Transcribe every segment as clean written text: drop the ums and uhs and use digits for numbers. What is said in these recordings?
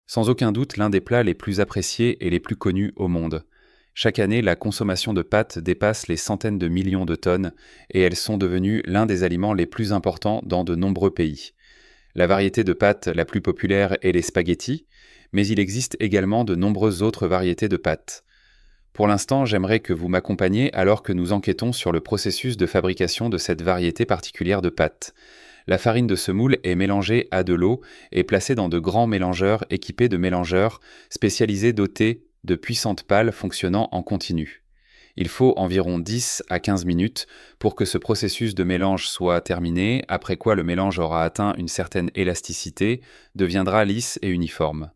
Sans aucun doute l'un des plats les plus appréciés et les plus connus au monde. Chaque année, la consommation de pâtes dépasse les centaines de millions de tonnes et elles sont devenues l'un des aliments les plus importants dans de nombreux pays. La variété de pâtes la plus populaire est les spaghettis, mais il existe également de nombreuses autres variétés de pâtes. Pour l'instant, j'aimerais que vous m'accompagniez alors que nous enquêtons sur le processus de fabrication de cette variété particulière de pâtes. La farine de semoule est mélangée à de l'eau et placée dans de grands mélangeurs équipés de mélangeurs spécialisés dotés de puissantes pales fonctionnant en continu. Il faut environ 10 à 15 minutes pour que ce processus de mélange soit terminé, après quoi le mélange aura atteint une certaine élasticité, deviendra lisse et uniforme.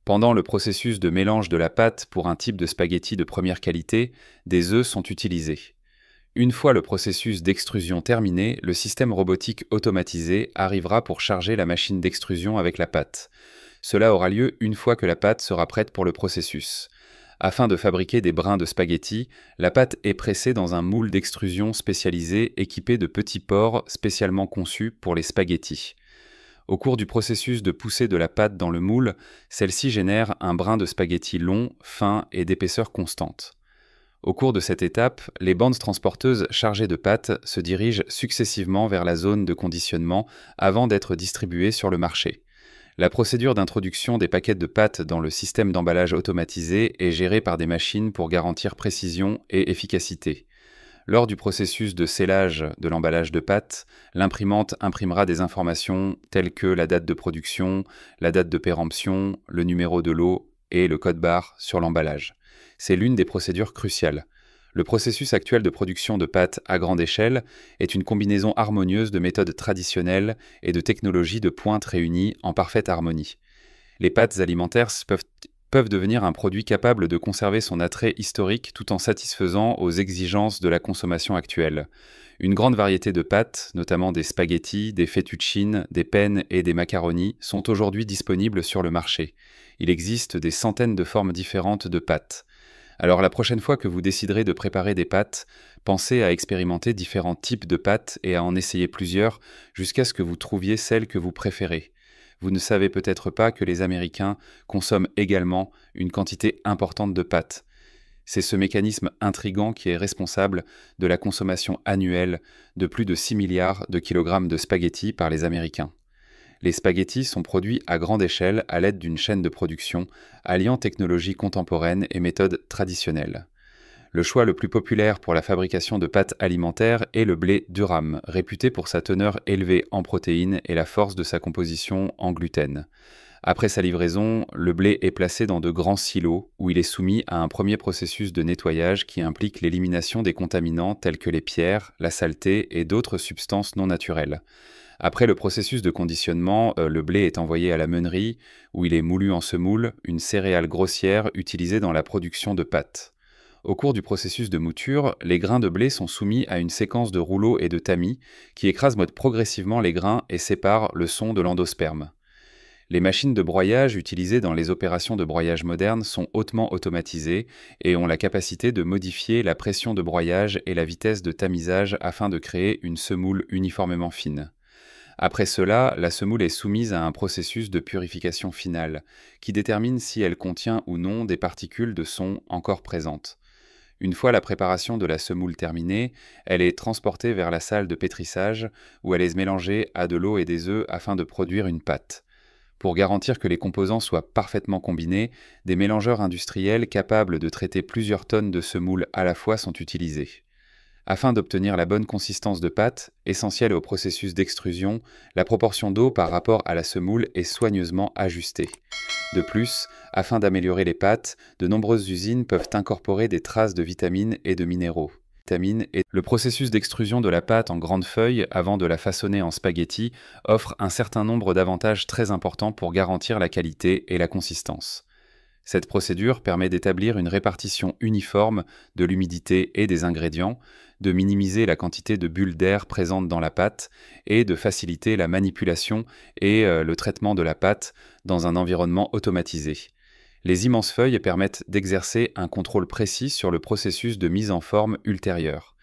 Pendant le processus de mélange de la pâte pour un type de spaghetti de première qualité, des œufs sont utilisés. Une fois le processus d'extrusion terminé, le système robotique automatisé arrivera pour charger la machine d'extrusion avec la pâte. Cela aura lieu une fois que la pâte sera prête pour le processus. Afin de fabriquer des brins de spaghetti, la pâte est pressée dans un moule d'extrusion spécialisé équipé de petits pores spécialement conçus pour les spaghettis. Au cours du processus de poussée de la pâte dans le moule, celle-ci génère un brin de spaghetti long, fin et d'épaisseur constante. Au cours de cette étape, les bandes transporteuses chargées de pâte se dirigent successivement vers la zone de conditionnement avant d'être distribuées sur le marché. La procédure d'introduction des paquets de pâtes dans le système d'emballage automatisé est gérée par des machines pour garantir précision et efficacité. Lors du processus de scellage de l'emballage de pâtes, l'imprimante imprimera des informations telles que la date de production, la date de péremption, le numéro de lot et le code barre sur l'emballage. C'est l'une des procédures cruciales. Le processus actuel de production de pâtes à grande échelle est une combinaison harmonieuse de méthodes traditionnelles et de technologies de pointe réunies en parfaite harmonie. Les pâtes alimentaires peuvent devenir un produit capable de conserver son attrait historique tout en satisfaisant aux exigences de la consommation actuelle. Une grande variété de pâtes, notamment des spaghettis, des fettuccines, des penne et des macaronis, sont aujourd'hui disponibles sur le marché. Il existe des centaines de formes différentes de pâtes. Alors la prochaine fois que vous déciderez de préparer des pâtes, pensez à expérimenter différents types de pâtes et à en essayer plusieurs jusqu'à ce que vous trouviez celle que vous préférez. Vous ne savez peut-être pas que les Américains consomment également une quantité importante de pâtes. C'est ce mécanisme intrigant qui est responsable de la consommation annuelle de plus de 6 milliards de kilogrammes de spaghettis par les Américains. Les spaghettis sont produits à grande échelle à l'aide d'une chaîne de production, alliant technologie contemporaine et méthodes traditionnelles. Le choix le plus populaire pour la fabrication de pâtes alimentaires est le blé durum, réputé pour sa teneur élevée en protéines et la force de sa composition en gluten. Après sa livraison, le blé est placé dans de grands silos où il est soumis à un premier processus de nettoyage qui implique l'élimination des contaminants tels que les pierres, la saleté et d'autres substances non naturelles. Après le processus de conditionnement, le blé est envoyé à la meunerie où il est moulu en semoule, une céréale grossière utilisée dans la production de pâtes. Au cours du processus de mouture, les grains de blé sont soumis à une séquence de rouleaux et de tamis qui écrasent progressivement les grains et séparent le son de l'endosperme. Les machines de broyage utilisées dans les opérations de broyage modernes sont hautement automatisées et ont la capacité de modifier la pression de broyage et la vitesse de tamisage afin de créer une semoule uniformément fine. Après cela, la semoule est soumise à un processus de purification finale, qui détermine si elle contient ou non des particules de son encore présentes. Une fois la préparation de la semoule terminée, elle est transportée vers la salle de pétrissage, où elle est mélangée à de l'eau et des œufs afin de produire une pâte. Pour garantir que les composants soient parfaitement combinés, des mélangeurs industriels capables de traiter plusieurs tonnes de semoule à la fois sont utilisés. Afin d'obtenir la bonne consistance de pâte, essentielle au processus d'extrusion, la proportion d'eau par rapport à la semoule est soigneusement ajustée. De plus, afin d'améliorer les pâtes, de nombreuses usines peuvent incorporer des traces de vitamines et de minéraux. Le processus d'extrusion de la pâte en grandes feuilles avant de la façonner en spaghetti offre un certain nombre d'avantages très importants pour garantir la qualité et la consistance. Cette procédure permet d'établir une répartition uniforme de l'humidité et des ingrédients, de minimiser la quantité de bulles d'air présentes dans la pâte et de faciliter la manipulation et le traitement de la pâte dans un environnement automatisé. Les immenses feuilles permettent d'exercer un contrôle précis sur le processus de mise en forme ultérieur.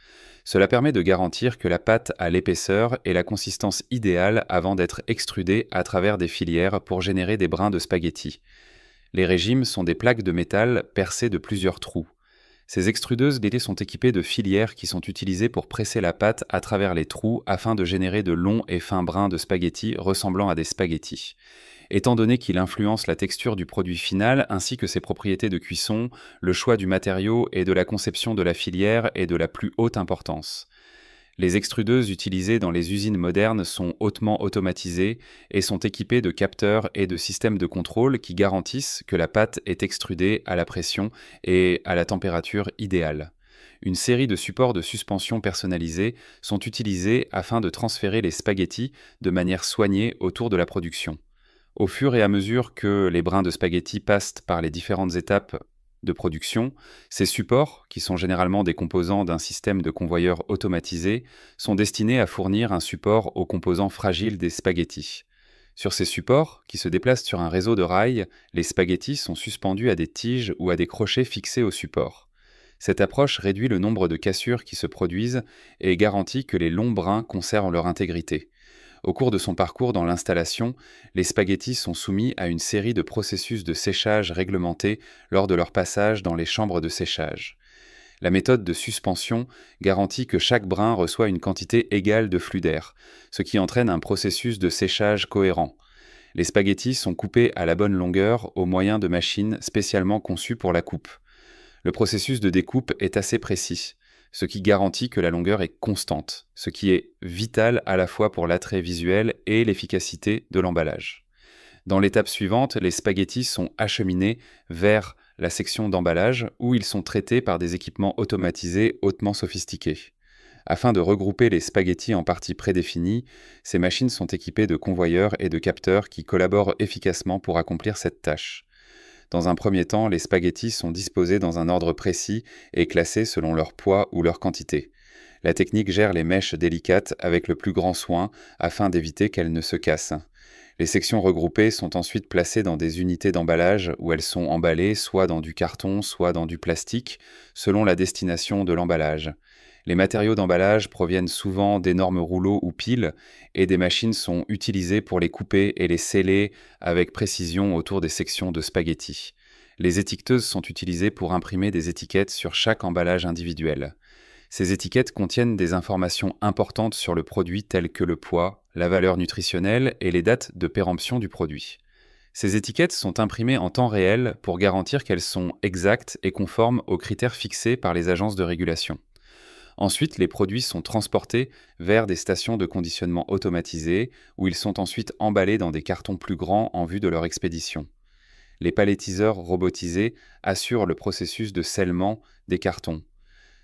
Cela permet de garantir que la pâte a l'épaisseur et la consistance idéale avant d'être extrudée à travers des filières pour générer des brins de spaghetti. Les régimes sont des plaques de métal percées de plusieurs trous. Ces extrudeuses d'été sont équipées de filières qui sont utilisées pour presser la pâte à travers les trous afin de générer de longs et fins brins de spaghetti ressemblant à des spaghettis. Étant donné qu'il influence la texture du produit final ainsi que ses propriétés de cuisson, le choix du matériau et de la conception de la filière est de la plus haute importance. Les extrudeuses utilisées dans les usines modernes sont hautement automatisées et sont équipées de capteurs et de systèmes de contrôle qui garantissent que la pâte est extrudée à la pression et à la température idéale. Une série de supports de suspension personnalisés sont utilisés afin de transférer les spaghettis de manière soignée autour de la production. Au fur et à mesure que les brins de spaghettis passent par les différentes étapes de production, ces supports, qui sont généralement des composants d'un système de convoyeurs automatisé, sont destinés à fournir un support aux composants fragiles des spaghettis. Sur ces supports, qui se déplacent sur un réseau de rails, les spaghettis sont suspendus à des tiges ou à des crochets fixés au support. Cette approche réduit le nombre de cassures qui se produisent et garantit que les longs brins conservent leur intégrité. Au cours de son parcours dans l'installation, les spaghettis sont soumis à une série de processus de séchage réglementés lors de leur passage dans les chambres de séchage. La méthode de suspension garantit que chaque brin reçoit une quantité égale de flux d'air, ce qui entraîne un processus de séchage cohérent. Les spaghettis sont coupés à la bonne longueur au moyen de machines spécialement conçues pour la coupe. Le processus de découpe est assez précis, ce qui garantit que la longueur est constante, ce qui est vital à la fois pour l'attrait visuel et l'efficacité de l'emballage. Dans l'étape suivante, les spaghettis sont acheminés vers la section d'emballage où ils sont traités par des équipements automatisés hautement sophistiqués. Afin de regrouper les spaghettis en parties prédéfinies, ces machines sont équipées de convoyeurs et de capteurs qui collaborent efficacement pour accomplir cette tâche. Dans un premier temps, les spaghettis sont disposés dans un ordre précis et classés selon leur poids ou leur quantité. La technique gère les mèches délicates avec le plus grand soin afin d'éviter qu'elles ne se cassent. Les sections regroupées sont ensuite placées dans des unités d'emballage où elles sont emballées soit dans du carton, soit dans du plastique, selon la destination de l'emballage. Les matériaux d'emballage proviennent souvent d'énormes rouleaux ou piles et des machines sont utilisées pour les couper et les sceller avec précision autour des sections de spaghettis. Les étiqueteuses sont utilisées pour imprimer des étiquettes sur chaque emballage individuel. Ces étiquettes contiennent des informations importantes sur le produit telles que le poids, la valeur nutritionnelle et les dates de péremption du produit. Ces étiquettes sont imprimées en temps réel pour garantir qu'elles sont exactes et conformes aux critères fixés par les agences de régulation. Ensuite, les produits sont transportés vers des stations de conditionnement automatisées où ils sont ensuite emballés dans des cartons plus grands en vue de leur expédition. Les palettiseurs robotisés assurent le processus de scellement des cartons,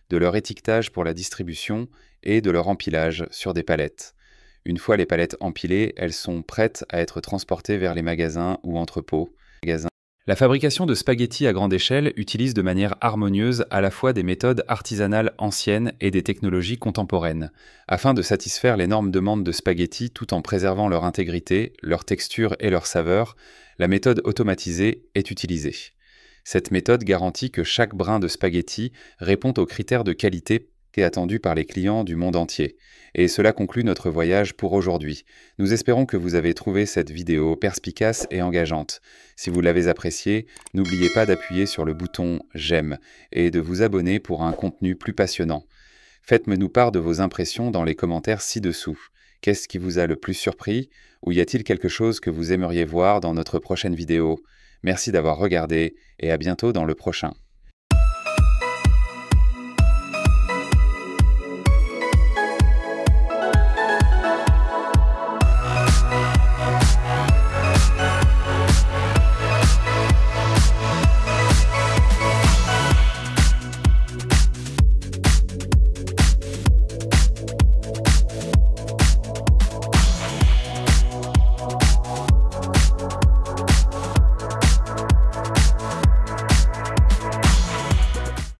de leur étiquetage pour la distribution et de leur empilage sur des palettes. Une fois les palettes empilées, elles sont prêtes à être transportées vers les magasins ou entrepôts. La fabrication de spaghettis à grande échelle utilise de manière harmonieuse à la fois des méthodes artisanales anciennes et des technologies contemporaines, afin de satisfaire l'énorme demande de spaghettis tout en préservant leur intégrité, leur texture et leur saveur. La méthode automatisée est utilisée. Cette méthode garantit que chaque brin de spaghetti répond aux critères de qualité attendus par les clients du monde entier. Et cela conclut notre voyage pour aujourd'hui. Nous espérons que vous avez trouvé cette vidéo perspicace et engageante. Si vous l'avez appréciée, n'oubliez pas d'appuyer sur le bouton « J'aime » et de vous abonner pour un contenu plus passionnant. Faites-nous part de vos impressions dans les commentaires ci-dessous. Qu'est-ce qui vous a le plus surpris? Ou y a-t-il quelque chose que vous aimeriez voir dans notre prochaine vidéo? Merci d'avoir regardé et à bientôt dans le prochain.